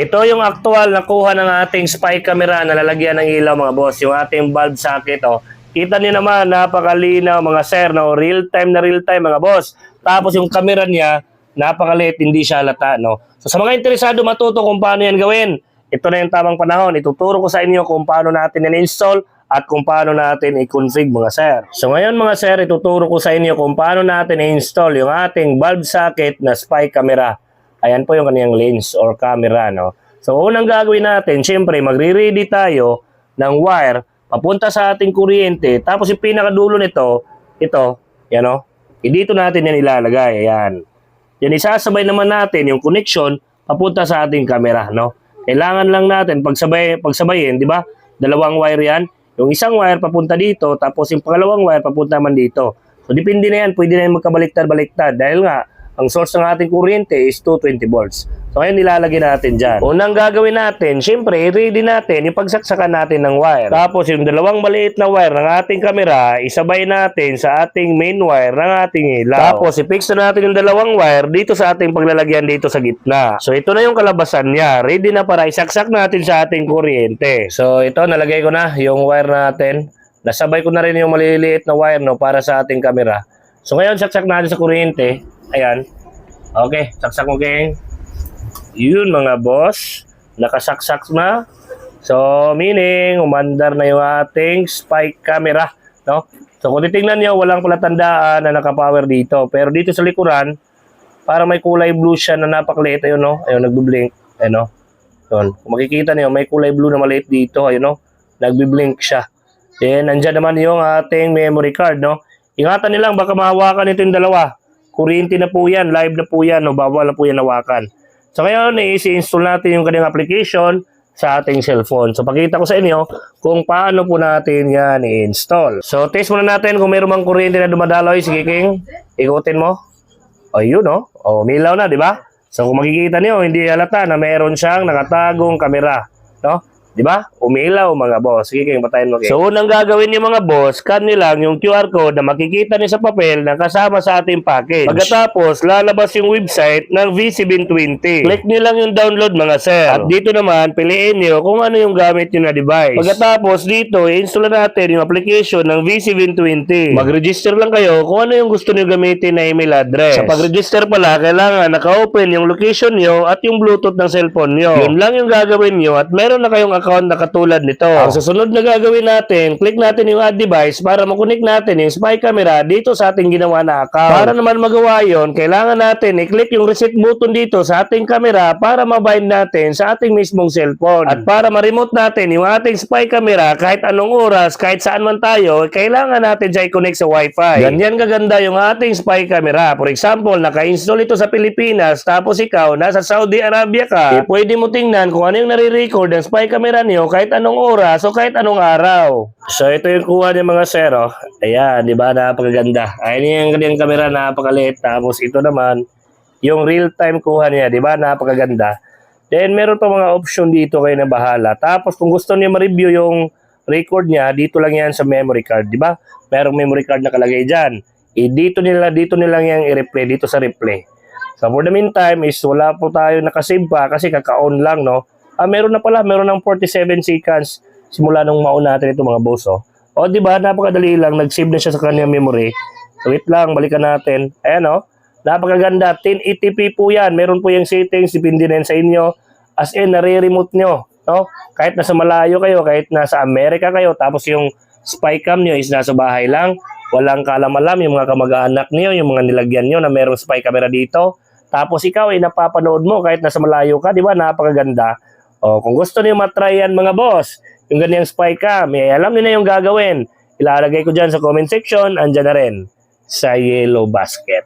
Ito yung actual na kuha ng ating spy camera na lalagyan ng ilaw mga boss. Yung ating bulb socket. Oh. Kita niyo naman, napakalinaw mga sir. No? Real time mga boss. Tapos yung camera niya, napakaliit, hindi siya halata. No? So sa mga interesado matuto kung paano yan gawin, ito na yung tamang panahon. Ituturo ko sa inyo kung paano natin in-install at kung paano natin i-config mga sir. So ngayon mga sir, ituturo ko sa inyo kung paano natin i-install yung ating bulb socket na spy camera. Ayan po yung kaniyang lens or camera, no? So, unang gagawin natin, syempre, magre-ready tayo ng wire papunta sa ating kuryente. Tapos, yung pinakadulo nito, ito, yan, no? Dito natin yan ilalagay, ayan. Yan, isasabay naman natin yung connection papunta sa ating camera, no? Kailangan lang natin pagsabayin, di ba? Dalawang wire yan. Yung isang wire papunta dito, tapos yung pangalawang wire papunta man dito. So, depende na yan. Pwede na yan magkabaliktad-baliktad. Dahil nga, ang source ng ating kuryente is 220 volts. So, ngayon nilalagay natin dyan. Unang gagawin natin, syempre, ready natin yung pagsaksakan natin ng wire. Tapos, yung dalawang maliit na wire ng ating camera, isabay natin sa ating main wire ng ating ilaw. Tapos, i-fix na natin yung dalawang wire dito sa ating paglalagyan dito sa gitna. So, ito na yung kalabasan niya. Ready na para isaksak natin sa ating kuryente. So, ito, nalagay ko na yung wire natin. Nasabay ko na rin yung maliliit na wire, no, para sa ating camera. So, ngayon, saksak natin sa kuryente. Ayan. Okay, saksak mo gang. Yun mga boss. Nakasaksak na. So, meaning, umandar na yung ating spy camera. No? So, kung titingnan nyo, walang palatandaan na nakapower dito. Pero dito sa likuran, parang may kulay blue siya na napakaliit. Ayun, no? Ayun, nagbiblink. Ayun, no? Ayun. Kung makikita nyo, may kulay blue na maliit dito. Ayun, no? Nagbiblink siya. Then, nandyan naman yung ating memory card, no? Ingatan nilang, baka mahawakan ito yung dalawa. Kuryente na po yan, live na po yan, no? Bawal na po yan hawakan. So ngayon, i-install natin yung kanyang application sa ating cellphone. So pakita ko sa inyo kung paano po natin yan i-install. So test muna natin kung mayroon mang kuryente na dumadaloy. Sige King, ikutin mo. O yun, no? O umilaw na, di ba? So kung makikita niyo, hindi halata na mayroon siyang nakatagong kamera, no? Di ba? Umilaw mga boss. Sige, patayin mo. So, unang gagawin niyo mga boss, scan nilang yung QR code na makikita niyo sa papel na kasama sa ating package. Pagkatapos, lalabas yung website ng VC20. Click niyo lang yung download mga sir. At dito naman, piliin niyo kung ano yung gamit niyo na device. Pagkatapos, dito, i-install natin yung application ng VC20. Mag-register lang kayo kung ano yung gusto niyo gamitin na email address. Sa pag-register pala, kailangan naka-open yung location niyo at yung Bluetooth ng cellphone niyo. Yun lang yung gagawin niyo at meron na kayong account na katulad nito. Ang susunod na gagawin natin, click natin yung add device para makunik natin yung spy camera dito sa ating ginawa na account. Para naman magawa yon, kailangan natin i-click yung reset button dito sa ating camera para mabind natin sa ating mismong cellphone. At para ma-remote natin yung ating spy camera kahit anong oras, kahit saan man tayo, kailangan natin siya i-connect sa Wi-Fi. Ganyan kaganda yung ating spy camera. For example, naka-install ito sa Pilipinas tapos ikaw nasa Saudi Arabia ka, pwede mo tingnan kung ano yung nare-record ng spy camera niyo kahit anong oras o kahit anong araw. So ito yung kuha ng mga zero. Ayan, di ba? Napakaganda. Ayan yung kanyang camera, napakaliit. Tapos ito naman, yung real-time kuha niya, di ba? Napakaganda. Then meron pa mga option dito kayo na bahala. Tapos kung gusto niyo ma-review yung record niya, dito lang yan sa memory card, di ba? Merong memory card nakalagay dyan. Dito nilang yung i-replay, dito sa replay. So for the meantime is wala po tayo nakasave pa kasi kaka-on lang, no? Meron na pala, meron ng 47 seconds simula nung maon natin ito mga boss, oh. O, di ba? Napakadali lang, nag-save na siya sa kanyang memory. So, wait lang, balikan natin. Ayan, oh. Napakaganda, 1080p po yan. Meron po yung settings, depende na sa inyo. As in, nare-remote nyo, no? Kahit nasa malayo kayo, kahit nasa Amerika kayo, tapos yung spy cam nyo is nasa bahay lang. Walang kaalam-alam yung mga kamag-anak nyo, yung mga nilagyan nyo na merong spy camera dito. Tapos ikaw ay napapanood mo kahit nasa malayo ka, di ba? Napakaganda. O, kung gusto niyo matry yan mga boss, yung ganyang spy cam, alam niyo na yung gagawin. Ilalagay ko dyan sa comment section, andyan na rin sa yellow basket.